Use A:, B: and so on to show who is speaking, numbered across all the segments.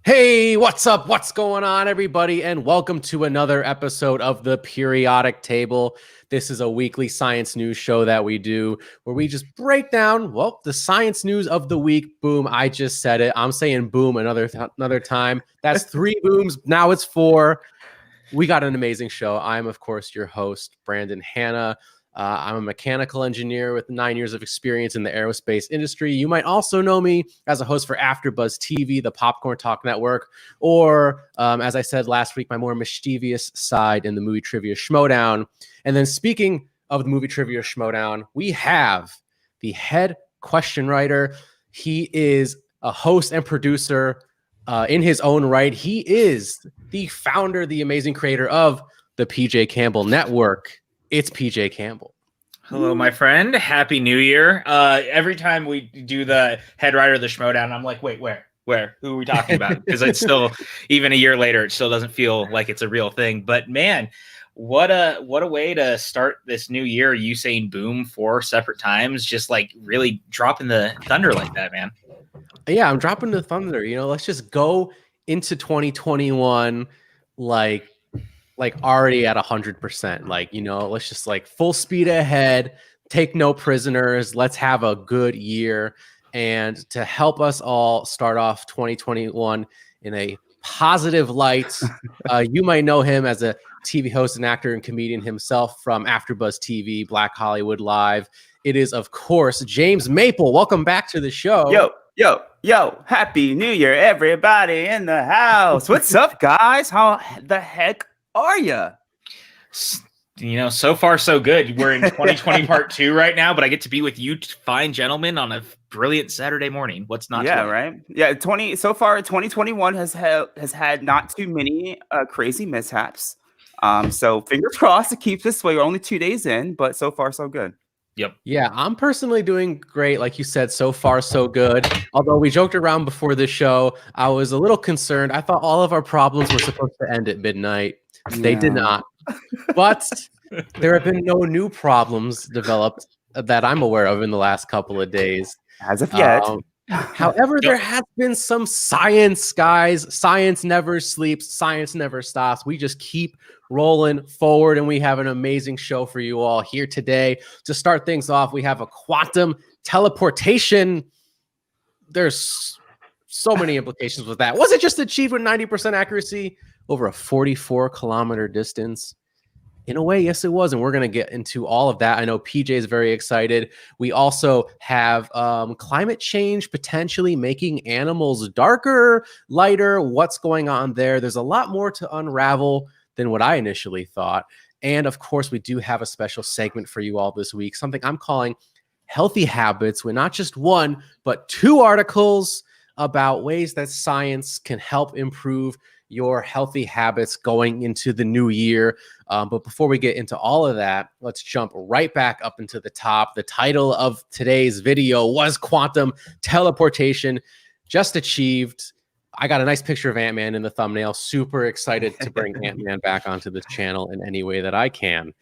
A: Hey, what's up? What's going on, everybody? And welcome to another episode of the Periodic Table. This is a weekly science news show that we do where we just break down, the science news of the week. Boom, I just said it. I'm saying boom another time. That's 3 booms. Now it's 4. We got an amazing show. I'm, of course, your host, Brandon Hanna. I'm a mechanical engineer with 9 years of experience in the aerospace industry. You might also know me as a host for AfterBuzz TV, the Popcorn Talk Network, or, as I said last week, my more mischievous side in the movie trivia Schmoedown. And then speaking of the movie trivia Schmoedown, we have the head question writer. He is a host and producer in his own right. He is the founder, the amazing creator of the PJ Campbell Network. It's PJ Campbell.
B: Hello, my friend. Happy New Year. Every time we do the head writer of the Schmoedown, I'm like, wait, where? Who are we talking about? Because it's still, even a year later, it still doesn't feel like it's a real thing. But man, what a way to start this new year. You saying boom 4 separate times, just like really dropping the thunder like that, man.
A: Yeah, I'm dropping the thunder. Let's just go into 2021 like already at 100%. Let's just full speed ahead, take no prisoners. Let's have a good year. And to help us all start off 2021 in a positive light, you might know him as a TV host and actor and comedian himself from AfterBuzz TV, Black Hollywood Live. It is, of course, James Maple. Welcome back to the show.
C: Yo, happy New Year, everybody in the house. What's up, guys? How the heck are you?
B: So far so good. We're in 2020 part 2 right now, but I get to be with you fine gentlemen on a brilliant Saturday morning. What's not?
C: Yeah, right. Yeah, 2021 has had not too many crazy mishaps. So fingers crossed it keeps this way. We're only 2 days in, but so far so good.
B: Yep.
A: Yeah, I'm personally doing great. Like you said, so far so good. Although we joked around before the show, I was a little concerned. I thought all of our problems were supposed to end at midnight. They did not. But there have been no new problems developed that I'm aware of in the last couple of days.
C: As of yet.
A: However, there has been some science, guys. Science never sleeps. Science never stops. We just keep rolling forward, and we have an amazing show for you all here today. To start things off, we have a quantum teleportation. There's so many implications with that. Was it just achieved with 90% accuracy over a 44-kilometer distance? In a way, yes, it was. And we're going to get into all of that. I know PJ is very excited. We also have climate change potentially making animals darker, lighter. What's going on there? There's a lot more to unravel than what I initially thought. And of course, we do have a special segment for you all this week, something I'm calling Healthy Habits, with not just 1, but 2 articles about ways that science can help improve your healthy habits going into the new year. But before we get into all of that, let's jump right back up into the top. The title of today's video was Quantum Teleportation Just Achieved. I got a nice picture of Ant-Man in the thumbnail. Super excited to bring Ant-Man back onto this channel in any way that I can.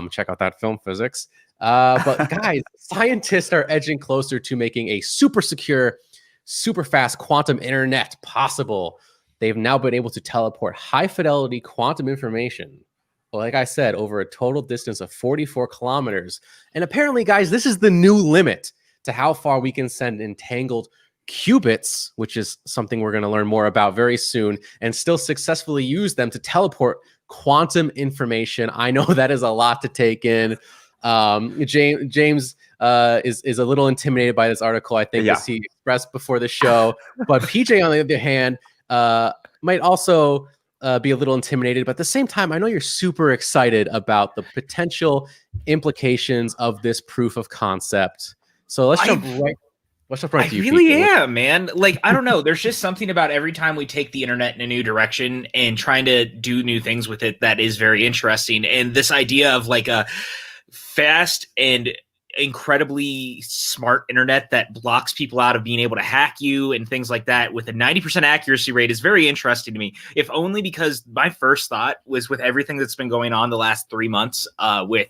A: Check out that film physics. But guys, scientists are edging closer to making a super secure, super fast quantum internet possible. They've now been able to teleport high-fidelity quantum information, like I said, over a total distance of 44 kilometers. And apparently, guys, this is the new limit to how far we can send entangled qubits, which is something we're going to learn more about very soon, and still successfully use them to teleport quantum information. I know that is a lot to take in. James is a little intimidated by this article, I think, as he expressed before the show. But PJ, on the other hand, might also be a little intimidated, but at the same time, I know you're super excited about the potential implications of this proof of concept. So let's jump right to you.
B: I really am, man. I don't know. There's just something about every time we take the internet in a new direction and trying to do new things with it that is very interesting. And this idea of a fast and incredibly smart internet that blocks people out of being able to hack you and things like that with a 90% accuracy rate is very interesting to me, if only because my first thought was, with everything that's been going on the last 3 months with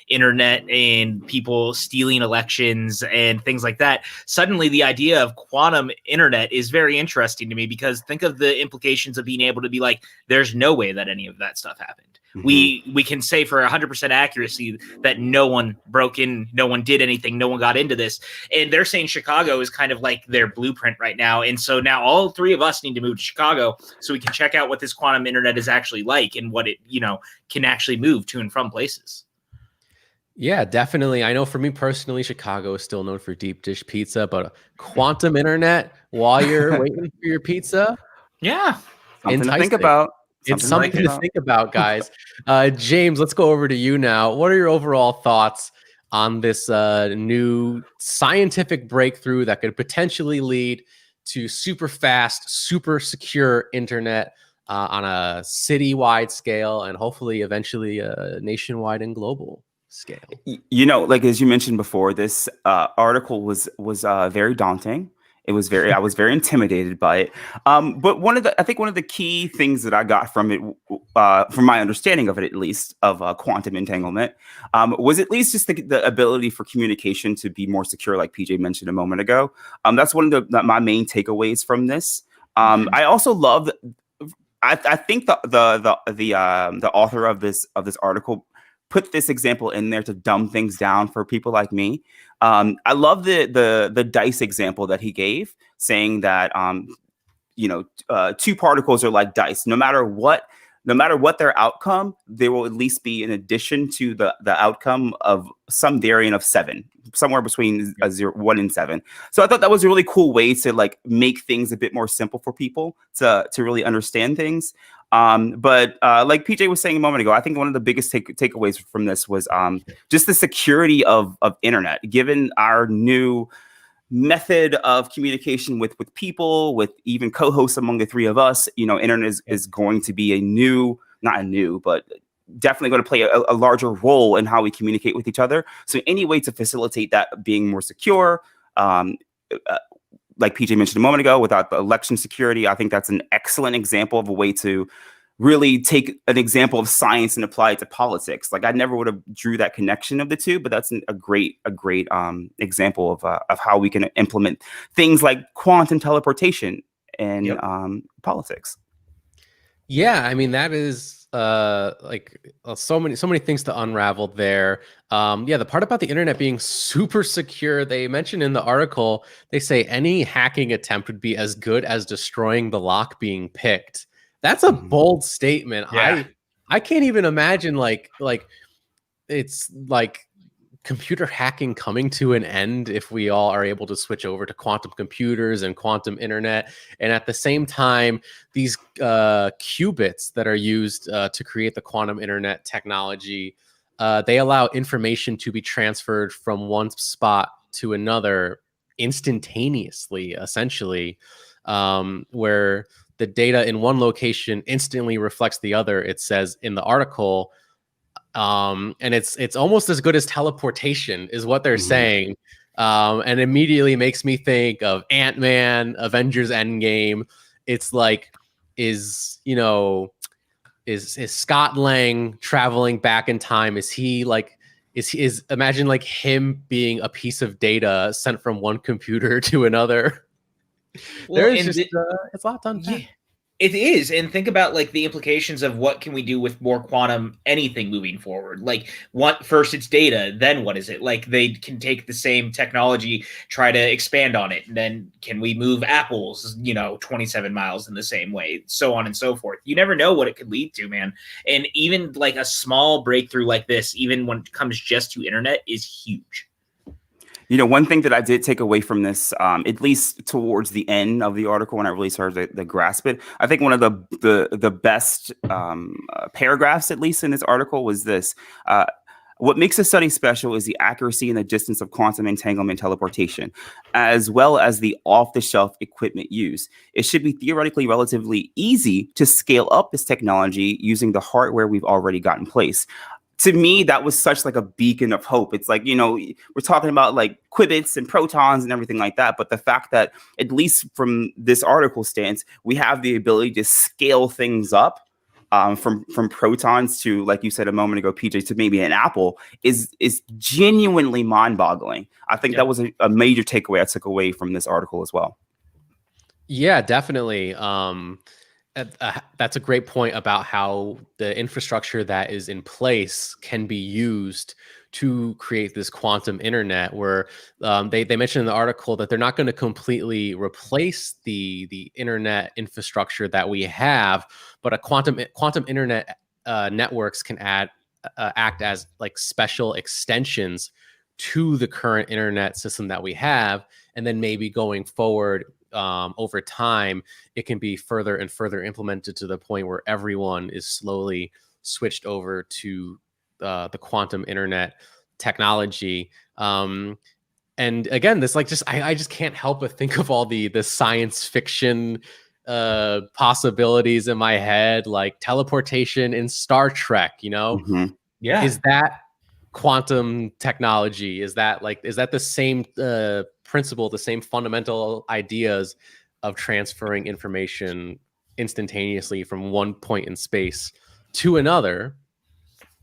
B: internet and people stealing elections and things like that, suddenly the idea of quantum internet is very interesting to me, because think of the implications of being able to be like, there's no way that any of that stuff happened. We can say for 100% accuracy that no one broke in, no one did anything, no one got into this. And they're saying Chicago is kind of like their blueprint right now. And so now all three of us need to move to Chicago so we can check out what this quantum internet is actually like and what it, can actually move to and from places.
A: Yeah, definitely. I know for me personally, Chicago is still known for deep dish pizza, but quantum internet while you're waiting for your pizza.
B: Yeah.
C: Something to think about.
A: It's something to think about, guys. James, let's go over to you now. What are your overall thoughts on this new scientific breakthrough that could potentially lead to super fast, super secure internet on a citywide scale and hopefully eventually a nationwide and global scale?
C: Like as you mentioned before, this article was very daunting. I was very intimidated by it. But I think one of the key things that I got from it, from my understanding of it, at least of quantum entanglement, was at least just the ability for communication to be more secure, like PJ mentioned a moment ago. That's one of my main takeaways from this. I also love. I think the author of this article put this example in there to dumb things down for people like me. I love the dice example that he gave, saying that two particles are like dice. No matter what their outcome, there will at least be an addition to the outcome of some variant of 7, somewhere between 1 and 7. So I thought that was a really cool way to like make things a bit more simple for people to really understand things. But like PJ was saying a moment ago, I think one of the biggest takeaways from this was just the security of internet, given our new method of communication with people, with even co-hosts among the three of us. Internet is going to be but definitely going to play a larger role in how we communicate with each other. So any way to facilitate that being more secure, like PJ mentioned a moment ago, without the election security, I think that's an excellent example of a way to really take an example of science and apply it to politics. Like I never would have drew that connection of the two, but that's a great example of how we can implement things like quantum teleportation in politics.
A: Yeah, I mean that is so many things to unravel there. The part about the internet being super secure, they mentioned in the article, they say any hacking attempt would be as good as destroying the lock being picked. That's a bold statement.
B: Yeah.
A: I can't even imagine like it's like computer hacking coming to an end if we all are able to switch over to quantum computers and quantum internet. And at the same time, these qubits that are used to create the quantum internet technology, they allow information to be transferred from one spot to another instantaneously, essentially, where the data in one location instantly reflects the other, it says in the article. And it's almost as good as teleportation is what they're saying. And immediately makes me think of Ant-Man, Avengers Endgame. It's like, is Scott Lang traveling back in time? Imagine like him being a piece of data sent from one computer to another.
B: Well,
A: it's a lot to unpack.
B: Yeah, it is. And think about like the implications of what can we do with more quantum anything moving forward. Like first it's data, then what is it? Like they can take the same technology, try to expand on it. And then can we move apples, 27 miles in the same way, so on and so forth. You never know what it could lead to, man. And even like a small breakthrough like this, even when it comes just to internet, is huge.
C: One thing that I did take away from this, at least towards the end of the article, when I really started to grasp it, I think one of the best paragraphs, at least in this article, was this. What makes this study special is the accuracy and the distance of quantum entanglement teleportation, as well as the off-the-shelf equipment used. It should be theoretically relatively easy to scale up this technology using the hardware we've already got in place. To me, that was such like a beacon of hope. It's like, we're talking about like qubits and protons and everything like that. But the fact that, at least from this article stance, we have the ability to scale things up from protons to, like you said a moment ago, PJ, to maybe an apple is genuinely mind-boggling. I think that was a major takeaway I took away from this article as well.
A: Yeah, definitely. That's a great point about how the infrastructure that is in place can be used to create this quantum internet, where they mentioned in the article that they're not going to completely replace the internet infrastructure that we have, but a quantum internet networks can act as like special extensions to the current internet system that we have, and then maybe going forward over time, it can be further and further implemented to the point where everyone is slowly switched over to the quantum internet technology. And again, this like I just can't help but think of all the science fiction possibilities in my head, like teleportation in Star Trek.
B: Yeah,
A: is that quantum technology? Is that the same principle, the same fundamental ideas of transferring information instantaneously from one point in space to another?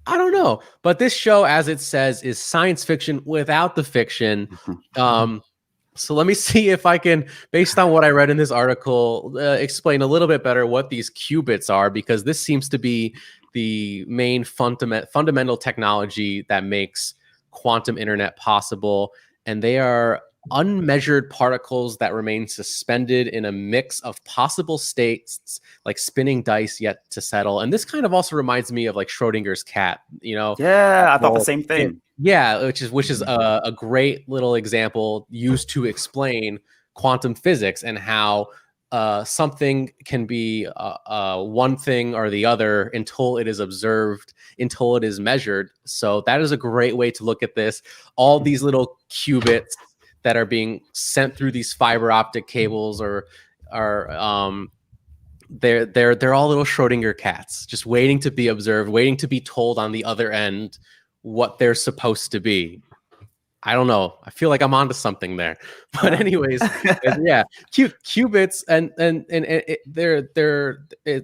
A: I don't know, but this show, as it says, is science fiction without the fiction. So let me see if I can, based on what I read in this article, explain a little bit better what these qubits are, because this seems to be the main fundamental technology that makes quantum internet possible. And they are unmeasured particles that remain suspended in a mix of possible states, like spinning dice yet to settle. And this kind of also reminds me of like Schrodinger's cat,
C: Yeah, I thought the same thing.
A: Yeah, which is a great little example used to explain quantum physics and how something can be one thing or the other until it is observed, until it is measured. So that is a great way to look at this. All these little qubits that are being sent through these fiber optic cables they're all little Schrodinger cats, just waiting to be observed, waiting to be told on the other end what they're supposed to be. I don't know. I feel like I'm onto something there. But anyways, yeah, qubits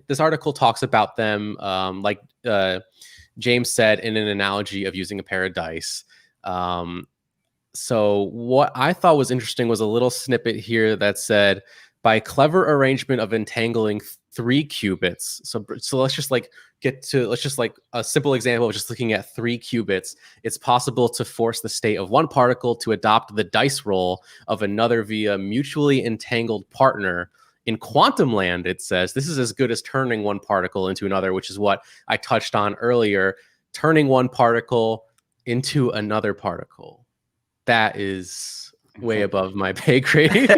A: this article talks about them like James said, in an analogy of using a pair of dice. So what I thought was interesting was a little snippet here that said, by clever arrangement of entangling 3 qubits. So let's just like a simple example of just looking at 3 qubits. It's possible to force the state of one particle to adopt the dice roll of another via mutually entangled partner. In quantum land, it says, this is as good as turning one particle into another, which is what I touched on earlier. Turning one particle into another particle. That is way above my pay grade.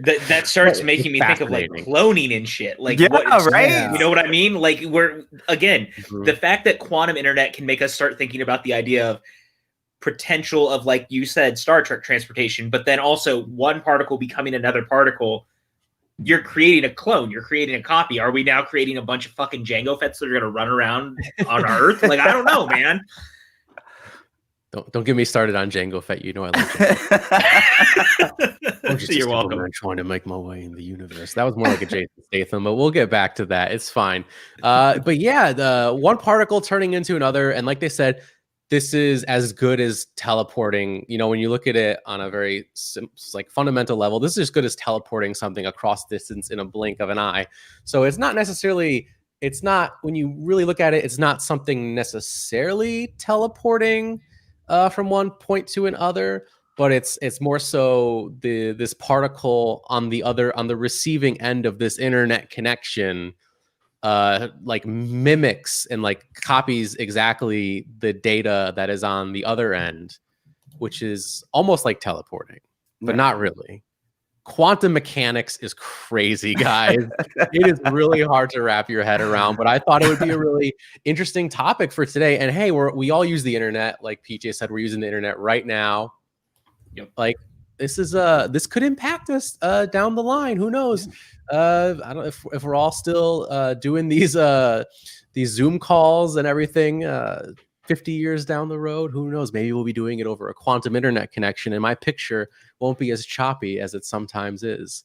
B: that starts making me think of like cloning and shit. Like,
C: right?
B: You know what I mean? Like, the fact that quantum internet can make us start thinking about the idea of potential of, like you said, Star Trek transportation, but then also one particle becoming another particle. You're creating a clone. You're creating a copy. Are we now creating a bunch of fucking Jango Fetts that are going to run around on Earth? Like, I don't know, man.
A: Don't get me started on Jango Fett. You know I like that.
B: You're welcome.
A: I'm trying to make my way in the universe. That was more like a Jason Statham, but we'll get back to that. It's fine. But yeah, the one particle turning into another, and like they said, this is as good as teleporting. When you look at it on a very fundamental level, this is as good as teleporting something across distance in a blink of an eye. So it's not necessarily. It's not, when you really look at it, it's not something necessarily teleporting from one point to another, but it's more so this particle on the receiving end of this internet connection like mimics and like copies exactly the data that is on the other end, which is almost like teleporting, but not really. Quantum mechanics is crazy, guys. It is really hard to wrap your head around, but I thought it would be a really interesting topic for today. And hey, we all use the internet. Like PJ said, we're using the internet right now.
B: Yep.
A: Like this could impact us down the line. Who knows? I don't know if we're all still doing these Zoom calls and everything. 50 years down the road, who knows? Maybe we'll be doing it over a quantum internet connection, and my picture won't be as choppy as it sometimes is.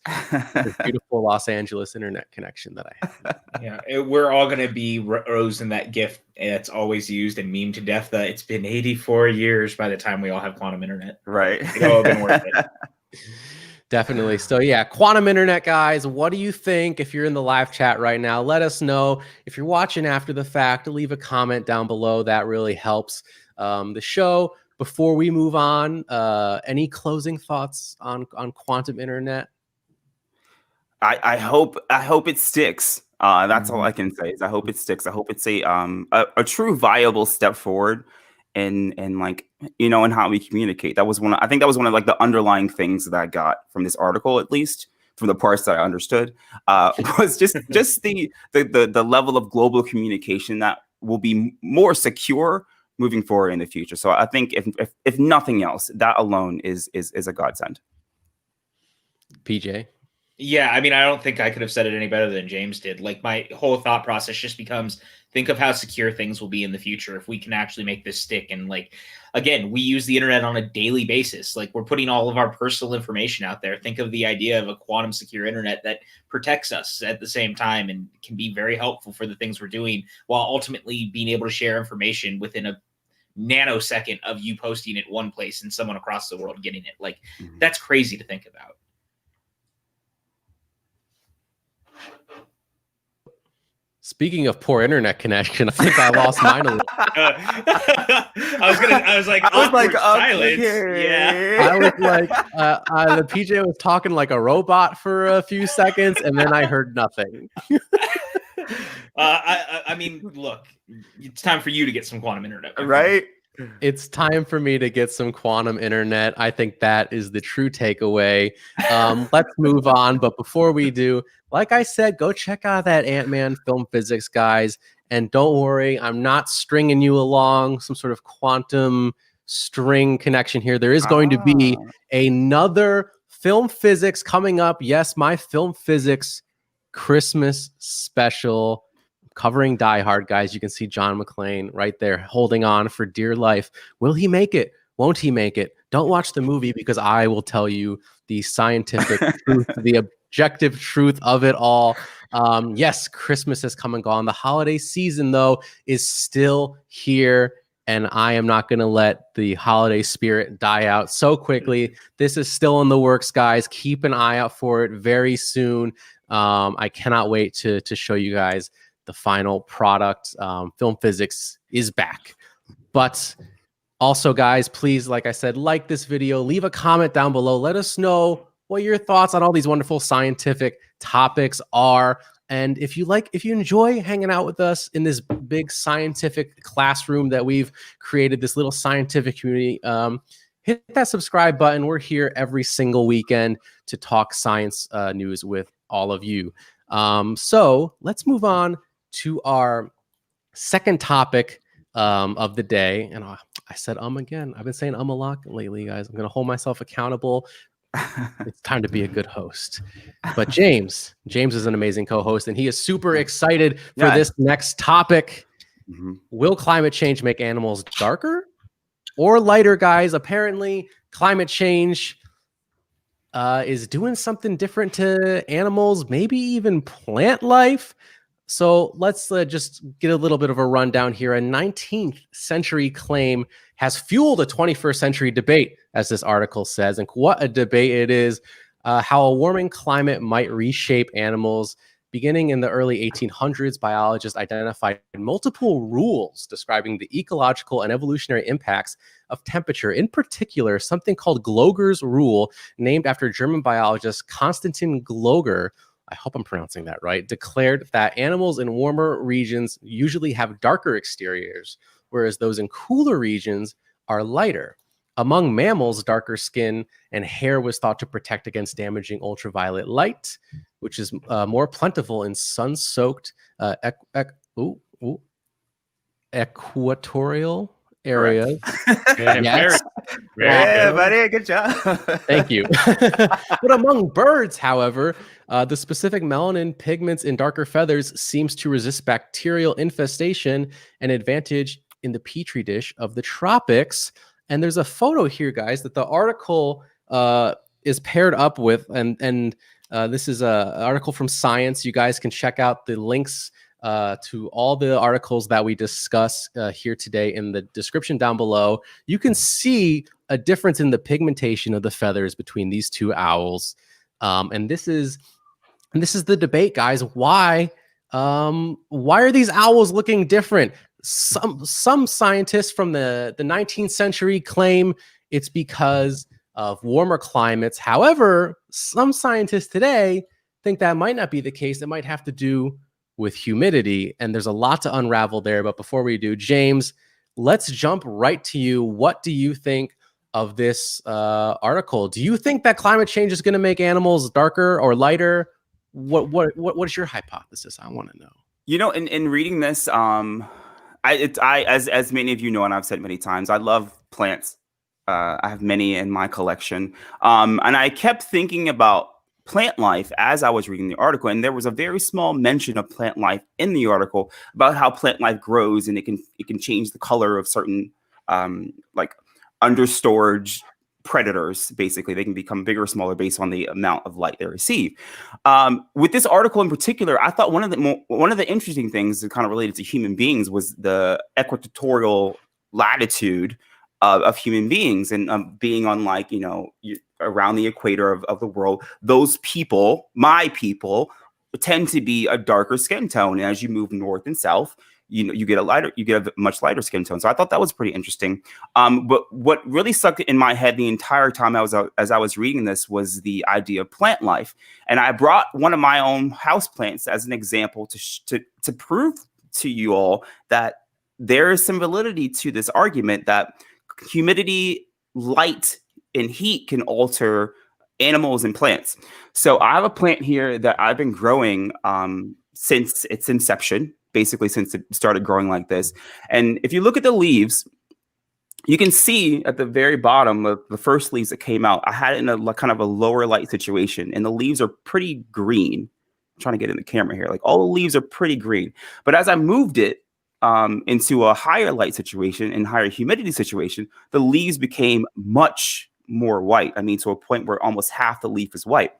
A: This beautiful Los Angeles internet connection that I have.
B: Yeah, we're all going to be rose in that GIF that's always used and meme to death. That it's been 84 years by the time we all have quantum internet.
C: Right.
B: It'll have been worth it.
A: Definitely. So yeah, quantum internet guys, what do you think? If you're in the live chat right now, let us know. If you're watching after the fact, leave a comment down below. That really helps the show. Before we move on, any closing thoughts on quantum internet?
C: I hope it sticks. That's all I can say is I hope it sticks. I hope it's a true viable step forward and like, you know, and how we communicate. I think that was one of like the underlying things that I got from this article, at least from the parts that I understood, was just the level of global communication that will be more secure moving forward in the future. So I think if nothing else, that alone is a godsend.
A: PJ.
B: Yeah, I mean, I don't think I could have said it any better than James did. Like, my whole thought process just becomes, think of how secure things will be in the future if we can actually make this stick. And like, again, we use the internet on a daily basis. Like, we're putting all of our personal information out there. Think of the idea of a quantum secure internet that protects us at the same time and can be very helpful for the things we're doing, while ultimately being able to share information within a nanosecond of you posting it one place and someone across the world getting it. Like, that's crazy to think about.
A: Speaking of poor internet connection, I think I lost mine a little.
B: I was like, silence.
C: Okay.
B: Yeah.
A: I was like, the PJ was talking like a robot for a few seconds, and then I heard nothing.
B: I mean, look, it's time for you to get some quantum internet,
C: right?
A: It's time for me to get some quantum internet. I think that is the true takeaway. Let's move on. But before we do, like I said, go check out that Ant-Man film physics, guys. And don't worry, I'm not stringing you along some sort of quantum string connection here. There is going to be another film physics coming up. Yes, my film physics Christmas special covering Die Hard, guys. You can see John McClane right there holding on for dear life. Will he make it? Won't he make it? Don't watch the movie because I will tell you the scientific truth, the objective truth of it all. Yes, Christmas has come and gone. The holiday season, though, is still here, and I am not going to let the holiday spirit die out so quickly. This is still in the works, guys. Keep an eye out for it very soon. I cannot wait to show you guys the final product. Film physics is back. But also, guys, please, like I said, like this video, leave a comment down below. Let us know what your thoughts on all these wonderful scientific topics are. And if you enjoy hanging out with us in this big scientific classroom that we've created, this little scientific community, hit that subscribe button. We're here every single weekend to talk science news with all of you. So let's move on to our second topic of the day. And I said again. I've been saying a lot lately, guys. I'm going to hold myself accountable. It's time to be a good host. But James is an amazing co-host, and he is super excited for this next topic. Will climate change make animals darker or lighter, guys? Apparently, climate change is doing something different to animals, maybe even plant life. So let's just get a little bit of a rundown here. A 19th century claim has fueled a 21st century debate, as this article says. And what a debate it is, how a warming climate might reshape animals. Beginning in the early 1800s, biologists identified multiple rules describing the ecological and evolutionary impacts of temperature. In particular, something called Gloger's rule, named after German biologist Konstantin Gloger, I hope I'm pronouncing that right, declared that animals in warmer regions usually have darker exteriors, whereas those in cooler regions are lighter. Among mammals, darker skin and hair was thought to protect against damaging ultraviolet light, which is more plentiful in sun-soaked equatorial areas. Yes.
C: Yeah, buddy, good job.
A: Thank you. But among birds, however, the specific melanin pigments in darker feathers seems to resist bacterial infestation, an advantage in the petri dish of the tropics. And there's a photo here, guys, that the article is paired up with, and this is an article from Science. You guys can check out the links to all the articles that we discuss here today in the description down below. You can see a difference in the pigmentation of the feathers between these two owls. And this is the debate, guys. Why are these owls looking different? Some scientists from the 19th century claim it's because of warmer climates. However, some scientists today think that might not be the case. It might have to do with humidity, and there's a lot to unravel there. But before we do, James, let's jump right to you. What do you think of this article? Do you think that climate change is going to make animals darker or lighter? What is your hypothesis? I want to know.
C: You know, in reading this, I as many of you know, and I've said many times, I love plants. I have many in my collection. And I kept thinking about plant life as I was reading the article. And there was a very small mention of plant life in the article about how plant life grows, and it can change the color of certain like under storage predators. Basically, they can become bigger or smaller based on the amount of light they receive. With this article in particular, I thought one of the interesting things that kind of related to human beings was the equatorial latitude of human beings, and being on, like, around the equator of the world. Those people, my people, tend to be a darker skin tone, and as you move north and south, you get a much lighter skin tone. So I thought that was pretty interesting. But what really stuck in my head the entire time as I was reading this was the idea of plant life, and I brought one of my own houseplants as an example to prove to you all that there is some validity to this argument that humidity, light, and heat can alter animals and plants. So I have a plant here that I've been growing since its inception, basically since it started growing like this. And if you look at the leaves, you can see at the very bottom of the first leaves that came out, I had it in a kind of a lower light situation, and the leaves are pretty green. I'm trying to get in the camera here. Like, all the leaves are pretty green. But as I moved it into a higher light situation and higher humidity situation, the leaves became much more white. I mean, to a point where almost half the leaf is white.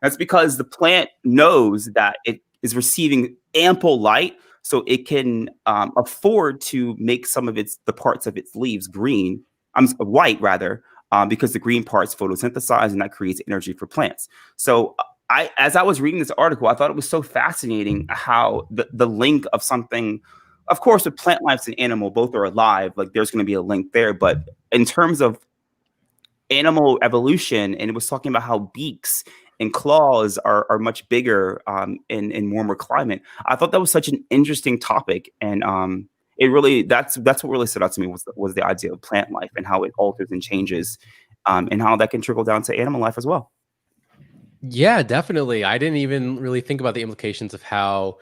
C: That's because the plant knows that it is receiving ample light, so it can afford to make some of the parts of its leaves white rather, because the green parts photosynthesize, and that creates energy for plants. So as I was reading this article, I thought it was so fascinating how the link of something. Of course, with plant life and animal, both are alive. Like, there's going to be a link there. But in terms of animal evolution, and it was talking about how beaks and claws are much bigger in warmer climate. I thought that was such an interesting topic, and that's what really stood out to me was the idea of plant life and how it alters and changes, and how that can trickle down to animal life as well.
A: Yeah, definitely. I didn't even really think about the implications of how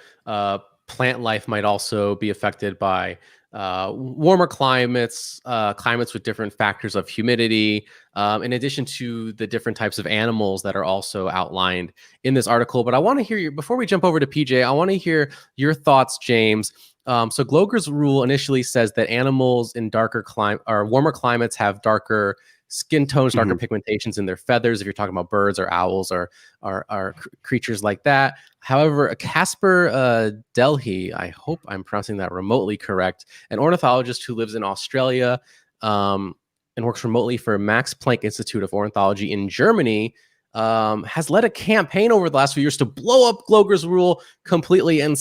A: plant life might also be affected by warmer climates, climates with different factors of humidity, in addition to the different types of animals that are also outlined in this article. But I want to hear before we jump over to PJ, I want to hear your thoughts, James. So Gloger's rule initially says that animals in warmer climates have darker skin tones, darker pigmentations in their feathers, if you're talking about birds or owls or creatures like that. However, Casper Delhi, I hope I'm pronouncing that remotely correct, an ornithologist who lives in Australia and works remotely for Max Planck Institute of Ornithology in Germany, has led a campaign over the last few years to blow up Gloger's rule completely and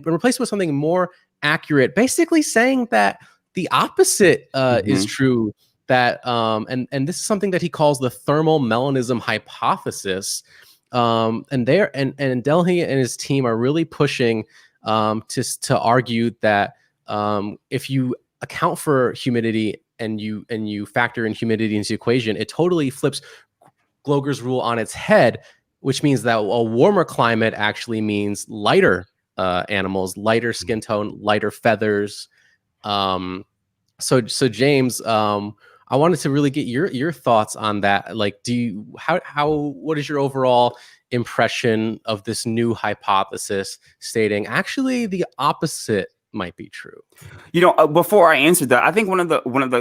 A: replace it with something more accurate, basically saying that the opposite is true. That and this is something that he calls the thermal melanism hypothesis. And Delhi and his team are really pushing to argue that if you account for humidity and you factor in humidity into the equation, it totally flips Gloger's rule on its head, which means that a warmer climate actually means lighter animals, lighter skin tone, lighter feathers. So James, I wanted to really get your thoughts on that. Like, what is your overall impression of this new hypothesis stating actually the opposite might be true.
C: Before I answered that, I think one of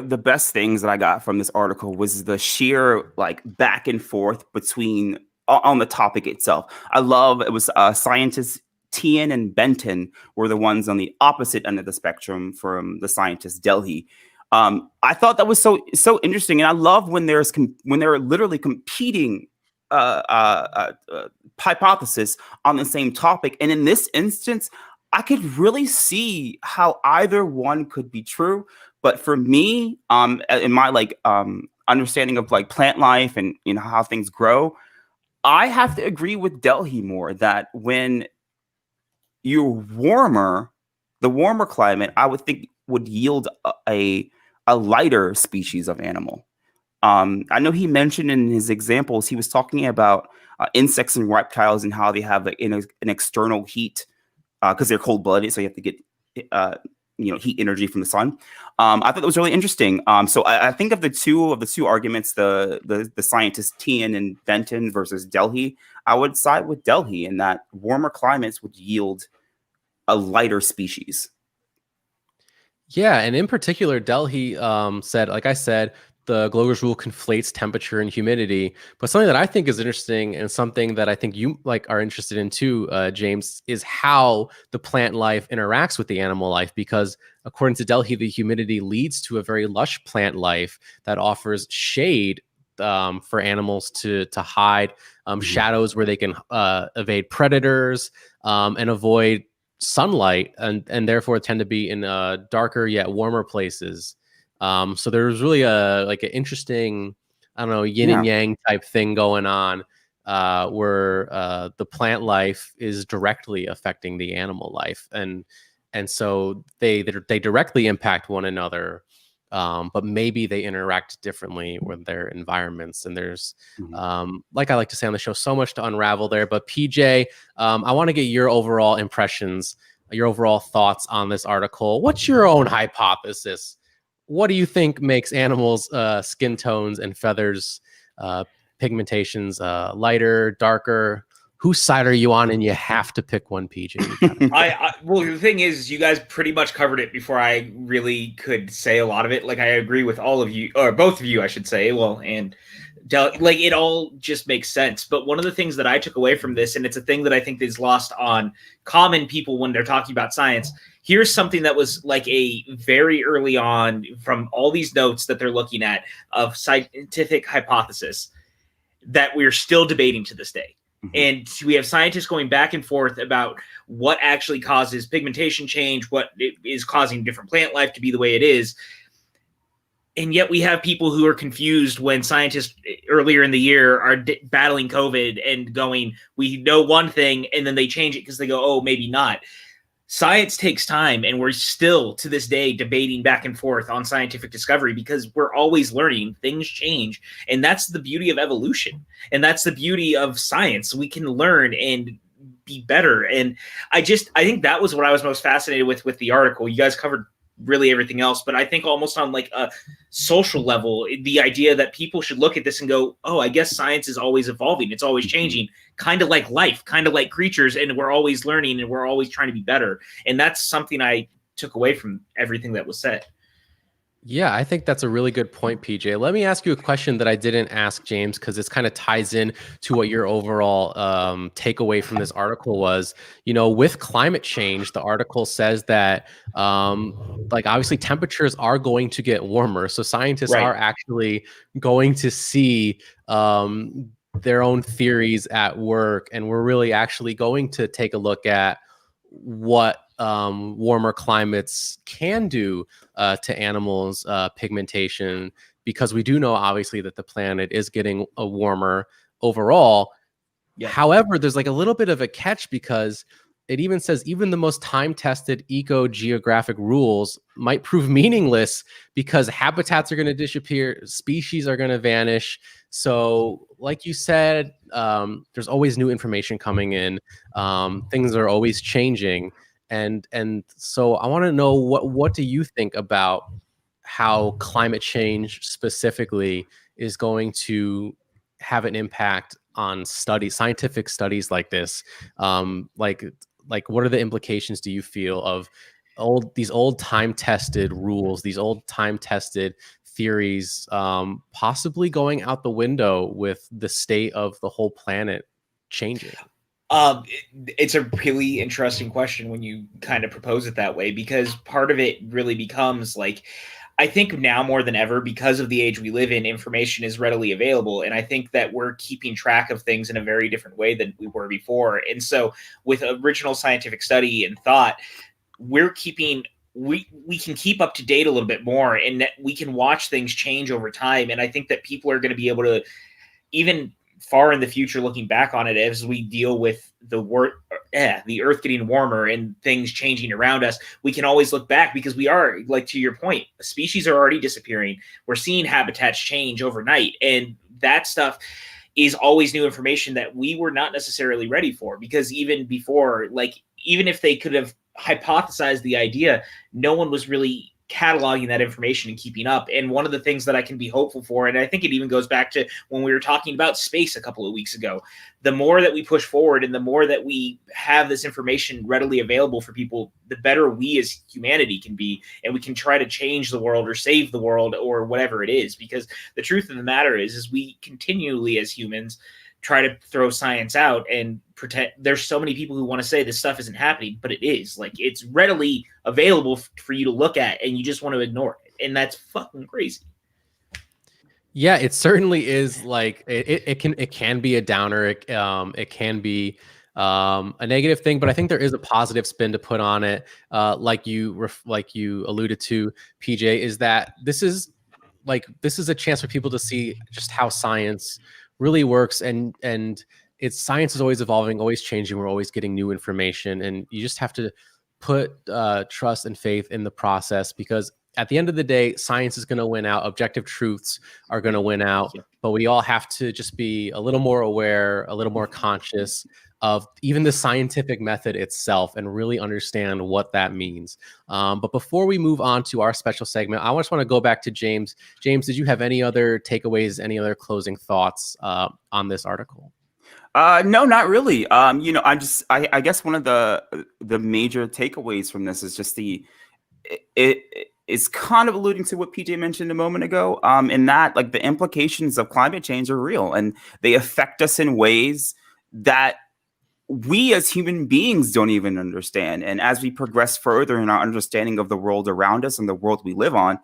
C: the best things that I got from this article was the sheer like back and forth between on the topic itself. I love it was scientists Tian and Benton were the ones on the opposite end of the spectrum from the scientist Delhi. I thought that was so interesting, and I love when there are literally competing hypothesis on the same topic. And in this instance, I could really see how either one could be true. But for me, in my understanding of like plant life and how things grow, I have to agree with Delhi more that when you're warmer, the warmer climate, I would think would yield a lighter species of animal. I know he mentioned in his examples, he was talking about insects and reptiles and how they have an external heat because they're cold-blooded, so you have to get heat energy from the sun. I thought that was really interesting. So I think of the two arguments, the scientists Tian and Benton versus Delhi, I would side with Delhi in that warmer climates would yield a lighter species.
A: Yeah, and in particular, Delhi said, like I said, the Gloger's rule conflates temperature and humidity. But something that I think is interesting and something that I think you are interested in too, James, is how the plant life interacts with the animal life. Because according to Delhi, the humidity leads to a very lush plant life that offers shade for animals to hide, shadows where they can evade predators and avoid sunlight, and therefore tend to be in darker yet warmer places. So there's really an interesting, I don't know, yin and yang type thing going on where the plant life is directly affecting the animal life, and so they directly impact one another, but maybe they interact differently with their environments. And there's, like I like to say on the show, so much to unravel there. But PJ, I want to get your overall impressions, your overall thoughts on this article. What's your own hypothesis? What do you think makes animals' skin tones and feathers, pigmentations lighter, darker? Whose side are you on? And you have to pick one, PJ.
B: Well, the thing is, you guys pretty much covered it before I really could say a lot of it. Like, I agree with all of you, or both of you, I should say. Well, and it all just makes sense. But one of the things that I took away from this, and it's a thing that I think is lost on common people when they're talking about science. Here's something that was like a very early on from all these notes that they're looking at of scientific hypothesis that we're still debating to this day. And we have scientists going back and forth about what actually causes pigmentation change, what is causing different plant life to be the way it is. And yet we have people who are confused when scientists earlier in the year are battling COVID and going, we know one thing, and then they change it because they go, oh, maybe not. Science takes time, and we're still to this day debating back and forth on scientific discovery because we're always learning. Things change, and that's the beauty of evolution, and that's the beauty of science. We can learn and be better, and I think that was what I was most fascinated with the article. You guys covered really everything else, but I think almost on like a social level, the idea that people should look at this and go, oh, I guess science is always evolving. It's always changing, kind of like life, kind of like creatures. And we're always learning and we're always trying to be better. And that's something I took away from everything that was said.
A: Yeah, I think that's a really good point, PJ. Let me ask you a question that I didn't ask James, because this kind of ties in to what your overall takeaway from this article was. With climate change, the article says that obviously temperatures are going to get warmer. So scientists are actually going to see their own theories at work. And we're really actually going to take a look at what warmer climates can do to animals' pigmentation, because we do know obviously that the planet is getting warmer overall. However, there's like a little bit of a catch, because it even says even the most time-tested eco-geographic rules might prove meaningless because habitats are going to disappear, species are going to vanish. So like you said, there's always new information coming in. Things are always changing. And so I want to know, what do you think about how climate change specifically is going to have an impact on scientific studies like this? Like what are the implications, do you feel, of these old time-tested rules, these old time-tested theories, possibly going out the window with the state of the whole planet changing?
B: It's a really interesting question when you kind of propose it that way, because part of it really becomes like, I think now more than ever, because of the age we live in, information is readily available. And I think that we're keeping track of things in a very different way than we were before. And so with original scientific study and thought, we're keeping, we can keep up to date a little bit more, and that we can watch things change over time. And I think that people are going to be able to, even far in the future, looking back on it, as we deal with the earth getting warmer and things changing around us, we can always look back, because we are, like, to your point, species are already disappearing. We're seeing habitats change overnight, and that stuff is always new information that we were not necessarily ready for, because even before, like, even if they could have hypothesized the idea, no one was really cataloging that information and keeping up. And one of the things that I can be hopeful for, and I think it even goes back to when we were talking about space a couple of weeks ago, the more that we push forward and the more that we have this information readily available for people, the better we as humanity can be, and we can try to change the world or save the world or whatever it is. Because the truth of the matter is we continually as humans try to throw science out and pretend. There's so many people who want to say this stuff isn't happening, but it is. Like, it's readily available for you to look at, and you just want to ignore it. And that's fucking crazy.
A: Yeah, it certainly is. Like, it can be a downer. It can be a negative thing, but I think there is a positive spin to put on it. Like you alluded to, PJ, is that this is a chance for people to see just how science really works, and science is always evolving, always changing. We're always getting new information, and you just have to put trust and faith in the process, because at the end of the day, science is going to win out. Objective truths are going to win out, but we all have to just be a little more aware, a little more conscious of even the scientific method itself, and really understand what that means. But before we move on to our special segment, I just want to go back to James. James, did you have any other takeaways, any other closing thoughts on this article?
C: No, not really. I guess one of the major takeaways from this is just it is kind of alluding to what PJ mentioned a moment ago, in that, like, the implications of climate change are real, and they affect us in ways that we as human beings don't even understand. And as we progress further in our understanding of the world around us and the world we live on,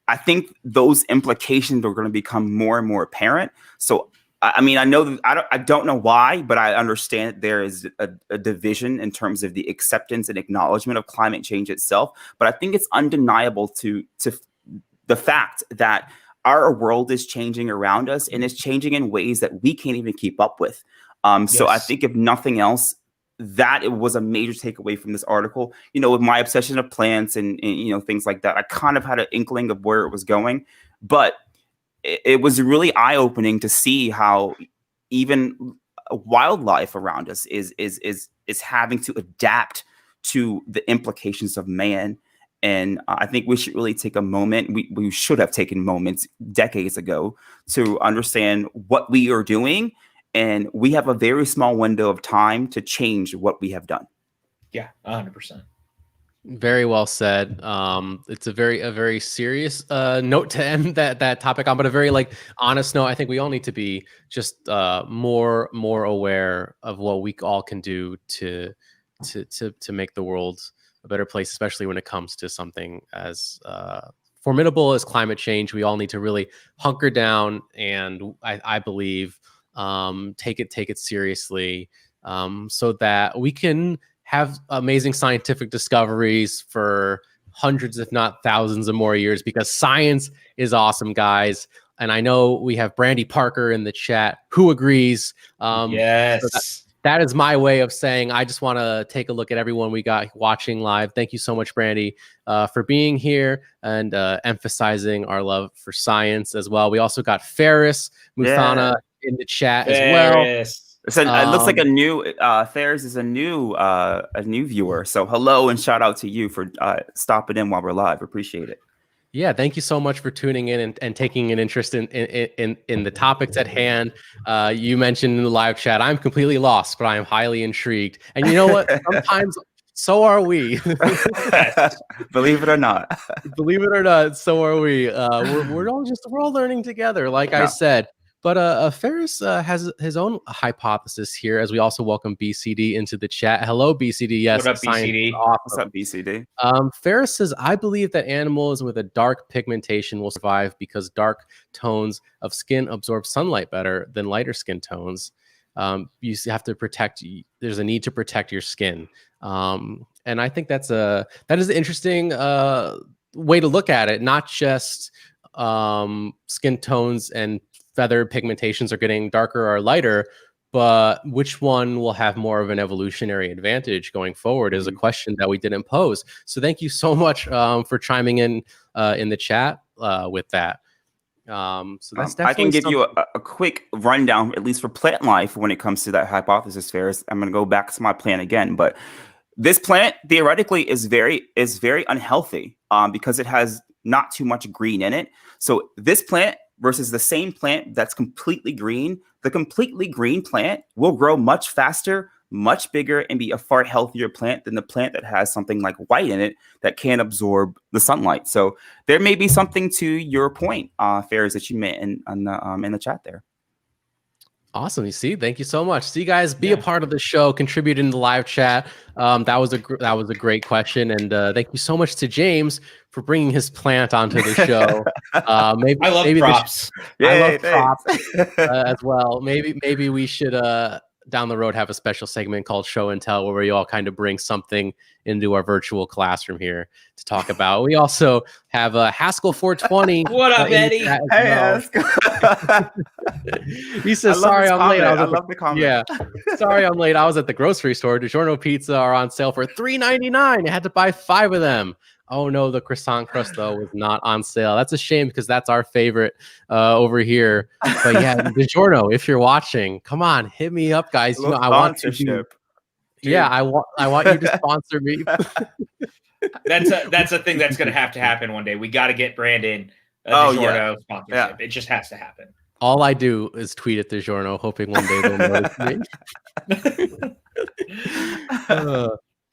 C: I think those implications are going to become more and more apparent. So, I mean, I know that I don't know why, but I understand there is a division in terms of the acceptance and acknowledgement of climate change itself. But I think it's undeniable to the fact that our world is changing around us, and it's changing in ways that we can't even keep up with. So I think, if nothing else, that it was a major takeaway from this article. You know, with my obsession of plants and things like that, I kind of had an inkling of where it was going, but it was really eye-opening to see how even wildlife around us is having to adapt to the implications of man. And I think we should really take a moment. We should have taken moments decades ago to understand what we are doing. And we have a very small window of time to change what we have done.
B: Yeah, 100%.
A: Very well said. It's a very serious note to end that topic on, but a very, like, honest note. I think we all need to be just more aware of what we all can do to make the world a better place, especially when it comes to something as formidable as climate change. We all need to really hunker down, and I believe take it seriously, so that we can have amazing scientific discoveries for hundreds, if not thousands of more years, because science is awesome, guys. And I know we have Brandy Parker in the chat who agrees.
B: Yes.
A: So that is my way of saying I just want to take a look at everyone we got watching live. Thank you so much, Brandy, for being here and emphasizing our love for science as well. We also got Ferris Muthana in the chat as well.
C: So it looks like a new Ferris is a new viewer. So hello and shout out to you for stopping in while we're live. Appreciate it.
A: Yeah, thank you so much for tuning in and taking an interest in the topics at hand. You mentioned in the live chat, I'm completely lost, but I am highly intrigued. And you know what? So are we.
C: Believe it or not.
A: Believe it or not, so are we. We're all learning together, like I said. But Ferris has his own hypothesis here, as we also welcome BCD into the chat. Hello, BCD. Yes,
B: what up, BCD?
A: Awesome.
C: What's up, BCD?
A: Ferris says, I believe that animals with a dark pigmentation will survive because dark tones of skin absorb sunlight better than lighter skin tones. You have to protect. There's a need to protect your skin, and I think that is an interesting way to look at it. Not just skin tones and feather pigmentations are getting darker or lighter, but which one will have more of an evolutionary advantage going forward is a question that we didn't pose. So thank you so much for chiming in the chat with that. So that's definitely
C: I can give you a quick rundown, at least for plant life, when it comes to that hypothesis, Ferris. I'm going to go back to my plant again, but this plant theoretically is very unhealthy because it has not too much green in it. So this plant versus the same plant that's completely green, the completely green plant will grow much faster, much bigger, and be a far healthier plant than the plant that has something like white in it that can't absorb the sunlight. So there may be something to your point, Ferris, that you made in the chat there.
A: Awesome. You see, thank you so much. See, guys, be a part of the show, contribute in the live chat. That was a great question, and thank you so much to James for bringing his plant onto the show. Maybe
B: I love props.
A: I love props as well. Maybe we should down the road have a special segment called Show and Tell, where we all kind of bring something into our virtual classroom here to talk about. We also have Haskell 420.
B: What up, Eddie?
C: Hey, Haskell.
A: He says, "Sorry, I'm late."
C: I love the comment.
A: Yeah, sorry, I'm late. I was at the grocery store. DiGiorno pizza are on sale for $3.99. I had to buy 5 of them. Oh no, the croissant crust though was not on sale. That's a shame because that's our favorite over here. But yeah, DiGiorno, if you're watching, come on, hit me up, guys. You know, I want to do. Yeah, I want you to sponsor me.
B: That's a thing that's going to happen one day. We got to get Brandon DiGiorno sponsorship. Yeah. It just has to happen.
A: All I do is tweet at DiGiorno, hoping one day they'll notice me.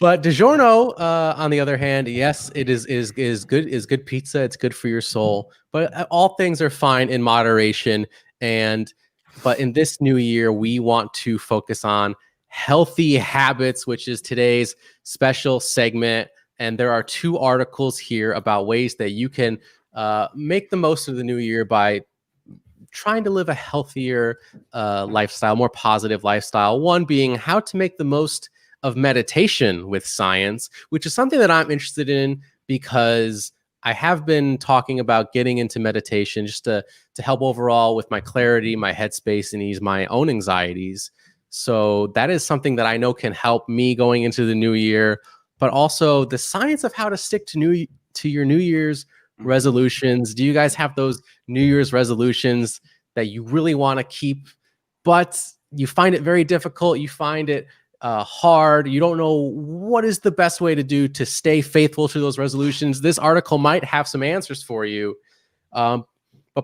A: But DiGiorno, on the other hand, yes, it is good pizza. It's good for your soul. But all things are fine in moderation. But in this new year, we want to focus on healthy habits, which is today's special segment. And there are 2 articles here about ways that you can make the most of the new year by trying to live a healthier lifestyle, more positive lifestyle. One being how to make the most of meditation with science, which is something that I'm interested in because I have been talking about getting into meditation just to help overall with my clarity, my headspace, and ease my own anxieties. So that is something that I know can help me going into the new year, but also the science of how to stick to your New Year's resolutions. Do you guys have those New Year's resolutions that you really want to keep, but you find it very difficult? You find it hard. You don't know what is the best way to do to stay faithful to those resolutions. This article might have some answers for you. But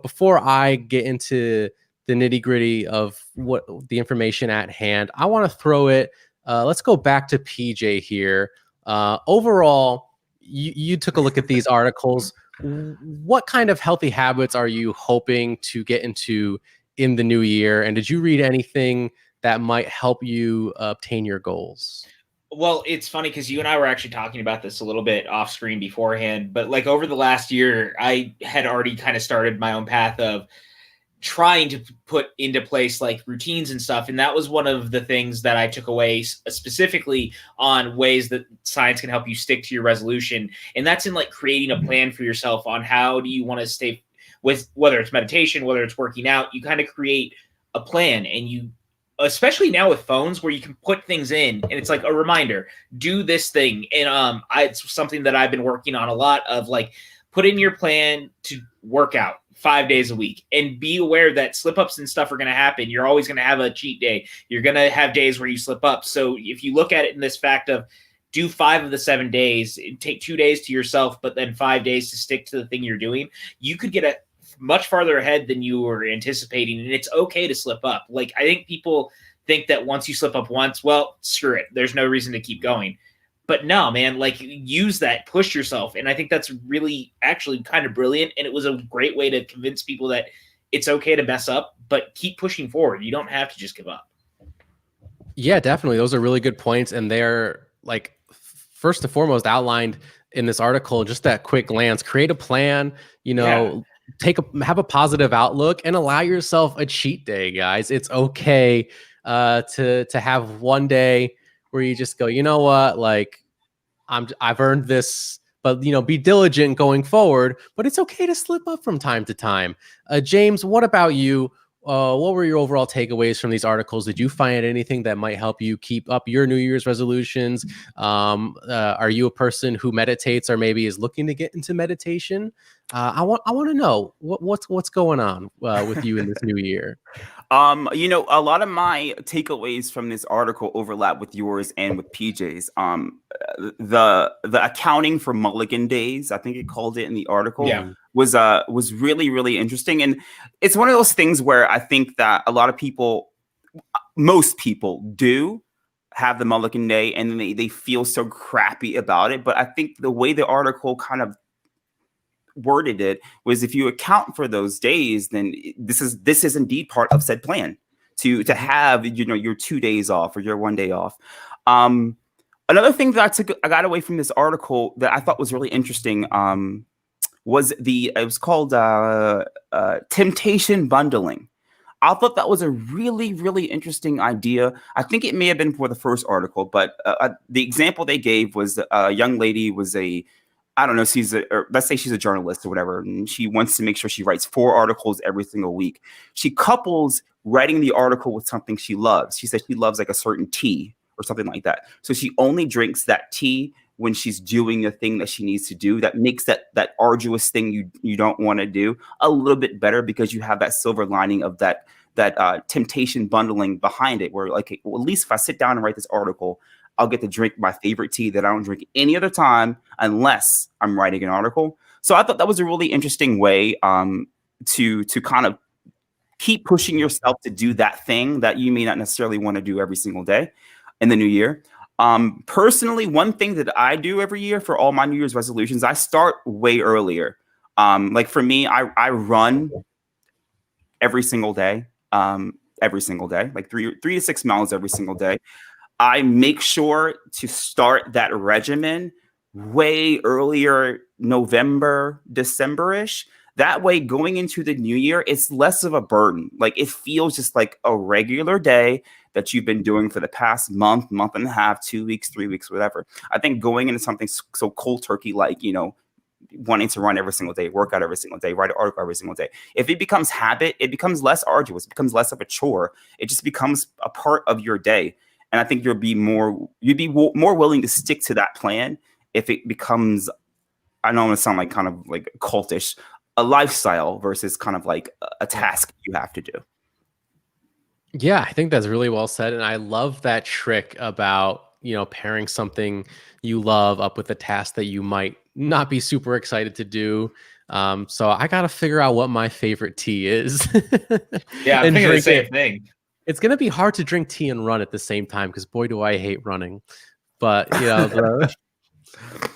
A: before I get into the nitty gritty of what the information at hand, I want to throw it. Let's go back to PJ here. Overall, you took a look at these articles. What kind of healthy habits are you hoping to get into in the new year? And did you read anything that might help you obtain your goals?
B: Well, it's funny because you and I were actually talking about this a little bit off screen beforehand, but like over the last year, I had already kind of started my own path of trying to put into place like routines and stuff. And that was one of the things that I took away specifically on ways that science can help you stick to your resolution. And that's in like creating a plan for yourself on how do you want to stay with, whether it's meditation, whether it's working out, you kind of create a plan. And you, especially now with phones where you can put things in and it's like a reminder, do this thing. And it's something that I've been working on a lot of, like, put in your plan to work out 5 days a week and be aware that slip ups and stuff are going to happen. You're always going to have a cheat day. You're going to have days where you slip up. So if you look at it in this fact of do 5 of the 7 days, take 2 days to yourself, but then 5 days to stick to the thing you're doing, you could get much farther ahead than you were anticipating. And it's okay to slip up. Like, I think people think that once you slip up once, well, screw it, there's no reason to keep going. But no, man, like use that, push yourself. And I think that's really actually kind of brilliant. And it was a great way to convince people that it's okay to mess up, but keep pushing forward. You don't have to just give up.
A: Yeah, definitely. Those are really good points. And they're like, first and foremost, outlined in this article, just that quick glance, create a plan, have a positive outlook and allow yourself a cheat day, guys. It's okay to have one day where you just go, you know what, like I've earned this, but be diligent going forward. But it's okay to slip up from time to time. James, what about you? What were your overall takeaways from these articles? Did you find anything that might help you keep up your New Year's resolutions? Are you a person who meditates or maybe is looking to get into meditation? I want to know what's going on with you in this new year.
C: A lot of my takeaways from this article overlap with yours and with PJ's. The accounting for mulligan days, I think it called it in the article, was really, really interesting. And it's one of those things where I think that a lot of people, most people do have the mulligan day and they feel so crappy about it. But I think the way the article kind of worded it was, if you account for those days, then this is indeed part of said plan to have your 2 days off or your 1 day off. Another thing that I got away from this article that I thought was really interesting was it was called temptation bundling. I thought that was a really, really interesting idea. I think it may have been for the first article, but the example they gave was a young lady was I don't know, let's say she's a journalist or whatever, and she wants to make sure she writes 4 articles every single week. She couples writing the article with something she loves. She said she loves like a certain tea or something like that. So she only drinks that tea when she's doing the thing that she needs to do. That makes that arduous thing you don't want to do a little bit better, because you have that silver lining of that temptation bundling behind it, where like, well, at least if I sit down and write this article, I'll get to drink my favorite tea that I don't drink any other time unless I'm writing an article. So I thought that was a really interesting way to kind of keep pushing yourself to do that thing that you may not necessarily want to do every single day in the new year. Personally, one thing that I do every year for all my New Year's resolutions, I start way earlier. Like for me, I run every single day, like 3 to 6 miles every single day. I make sure to start that regimen way earlier, November, December-ish. That way, going into the new year, it's less of a burden. Like it feels just like a regular day that you've been doing for the past month and a half, 2 weeks, 3 weeks, whatever. I think going into something so cold turkey, like, wanting to run every single day, work out every single day, write an article every single day. If it becomes habit, it becomes less arduous, it becomes less of a chore. It just becomes a part of your day. And I think you'd be more willing to stick to that plan if it becomes, I don't want to sound like kind of like cultish, a lifestyle versus kind of like a task you have to do.
A: Yeah, I think that's really well said. And I love that trick about, pairing something you love up with a task that you might not be super excited to do. So I got to figure out what my favorite tea is.
B: Yeah, I'm thinking the same thing.
A: It's going to be hard to drink tea and run at the same time, because boy, do I hate running. But,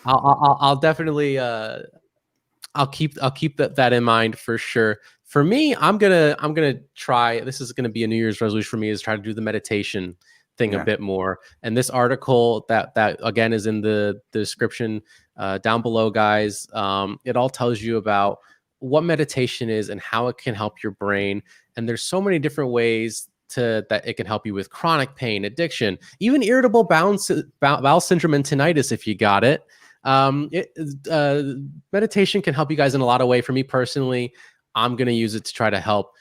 A: I'll definitely, I'll keep that in mind for sure. For me, I'm gonna try. This is gonna be a New Year's resolution for me, is try to do the meditation thing a bit more. And this article that again is in the description down below, guys. It all tells you about what meditation is and how it can help your brain. And there's so many different ways that it can help you with chronic pain, addiction, even irritable bowel syndrome and tinnitus if you got it. Meditation can help you guys in a lot of ways. For me personally, I'm going to use it to try to help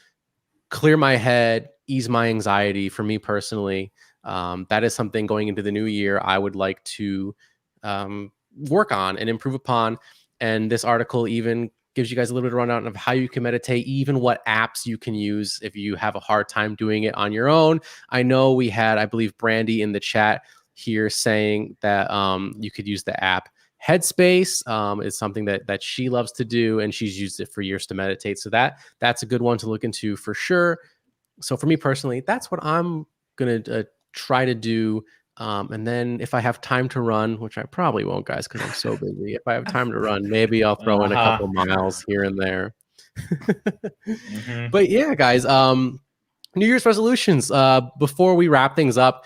A: clear my head, ease my anxiety. For me personally, that is something going into the new year I would like to work on and improve upon. And this article even gives you guys a little bit of rundown of how you can meditate, even what apps you can use if you have a hard time doing it on your own. I know we had, I believe, Brandy in the chat here saying that you could use the app Headspace. Is something that she loves to do, and she's used it for years to meditate. So that's a good one to look into for sure. So for me personally, that's what I'm gonna try to do And then if I have time to run, which I probably won't, guys, because I'm so busy. If I have time to run, maybe I'll throw in a couple miles here and there. But yeah, guys, New Year's resolutions. Before we wrap things up,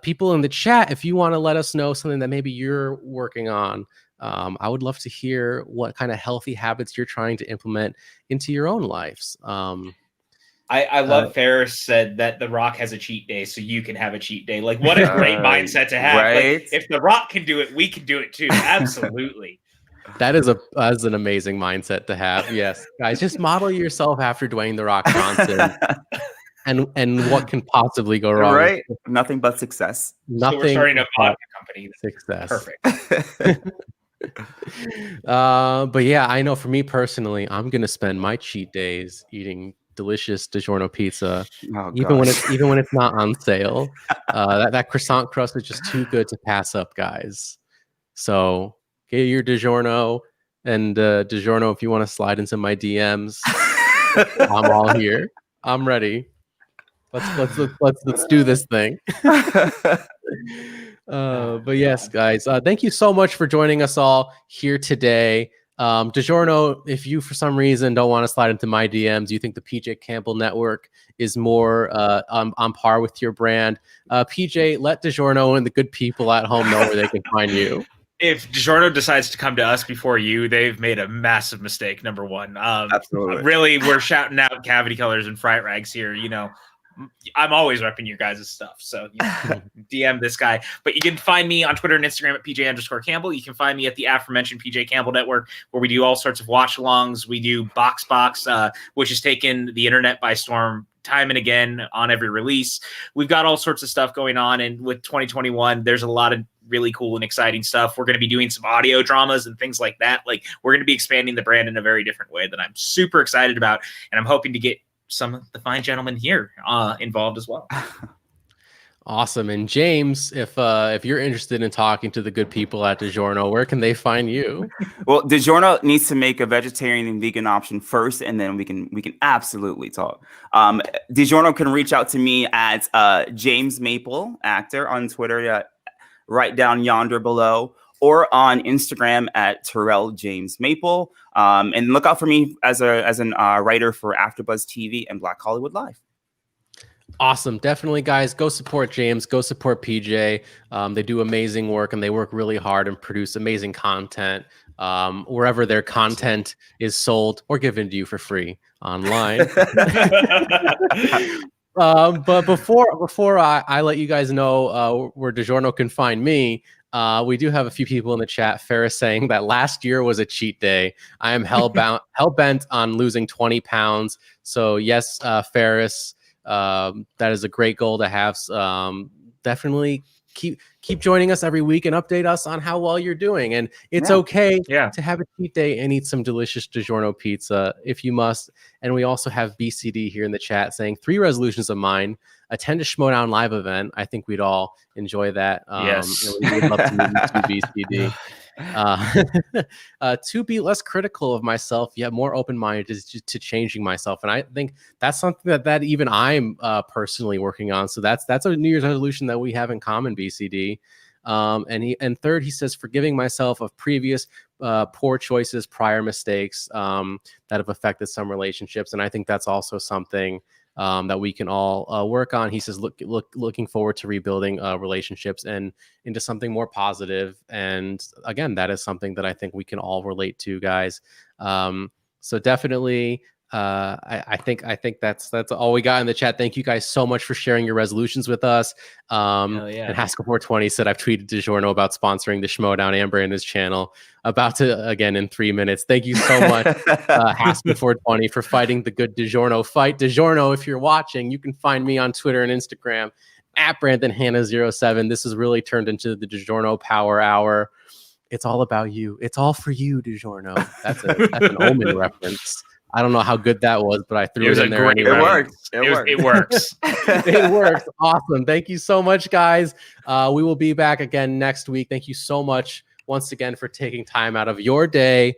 A: people in the chat, if you want to let us know something that maybe you're working on, I would love to hear what kind of healthy habits you're trying to implement into your own lives.
B: I love Ferris said that The Rock has a cheat day, so you can have a cheat day. Like, what a great mindset to have.
C: Right?
B: Like, if The Rock can do it, we can do it too. Absolutely.
A: That is an amazing mindset to have. Yes, guys, just model yourself after Dwayne The Rock Johnson, and what can possibly go wrong?
C: Right? Nothing but success.
B: So we're starting a vodka company.
A: Success.
B: Perfect.
A: But yeah, I know for me personally, I'm gonna spend my cheat days eating delicious DiGiorno pizza, even when it's not on sale. That croissant crust is just too good to pass up, guys. So get your DiGiorno, and DiGiorno, if you want to slide into my DMs, I'm all here. I'm ready. Let's do this thing. But yes, guys, thank you so much for joining us all here today. DiGiorno, if you for some reason don't want to slide into my DMs, you think the PJ Campbell network is more on par with your brand, PJ, let DiGiorno and the good people at home know where they can find you.
B: If DiGiorno decides to come to us before you, they've made a massive mistake. Number one,
C: absolutely.
B: Really, we're shouting out Cavity Colors and Fright Rags here. You know, I'm always repping your guys' stuff. So DM this guy. But you can find me on Twitter and Instagram at PJ_Campbell. You can find me at the aforementioned PJ Campbell Network, where we do all sorts of watch-alongs. We do Box, which has taken the internet by storm time and again on every release. We've got all sorts of stuff going on. And with 2021, there's a lot of really cool and exciting stuff. We're going to be doing some audio dramas and things like that. Like, we're going to be expanding the brand in a very different way that I'm super excited about. And I'm hoping to get some of the fine gentlemen here involved as well.
A: Awesome. And James, if you're interested in talking to the good people at DiGiorno, where can they find you?
C: Well, DiGiorno needs to make a vegetarian and vegan option first, and then we can absolutely talk. DiGiorno can reach out to me at James Maple Actor on Twitter, right down yonder below, or on Instagram at Terrell James Maple. And look out for me as an writer for AfterBuzz TV and Black Hollywood Live.
A: Awesome. Definitely, guys, go support James, go support PJ. They do amazing work, and they work really hard and produce amazing content wherever their content is sold or given to you for free online. But before I let you guys know where DiGiorno can find me, we do have a few people in the chat. Ferris saying that last year was a cheat day. I am hell bent on losing 20 pounds. So yes, Ferris, that is a great goal to have. Definitely keep joining us every week and update us on how well you're doing. And it's okay to have a cheat day and eat some delicious DiGiorno pizza if you must. And we also have BCD here in the chat saying 3 resolutions of mine: attend a Schmoedown live event. I think we'd all enjoy that.
B: Yes.
A: We would love to meet you too, BCD. To be less critical of myself, yet more open-minded to changing myself. And I think that's something that even I'm personally working on. So that's a New Year's resolution that we have in common, BCD. And third, he says, forgiving myself of previous poor choices, prior mistakes that have affected some relationships. And I think that's also something that we can all work on. He says, looking forward to rebuilding relationships and into something more positive. And again, that is something that I think we can all relate to, guys. So definitely, I think that's all we got in the chat. Thank you guys so much for sharing your resolutions with us. And Haskell420 said, I've tweeted DiGiorno about sponsoring the Schmoedown and Brandon's channel. About to again in 3 minutes. Thank you so much, Haskell420, for fighting the good DiGiorno fight. DiGiorno, if you're watching, you can find me on Twitter and Instagram at BrandonHanna07. This has really turned into the DiGiorno Power Hour. It's all about you. It's all for you, DiGiorno. That's an Omen reference. I don't know how good that was, but I threw it in there anyway.
C: It works.
B: It works.
A: It works. Awesome. Thank you so much, guys. We will be back again next week. Thank you so much once again for taking time out of your day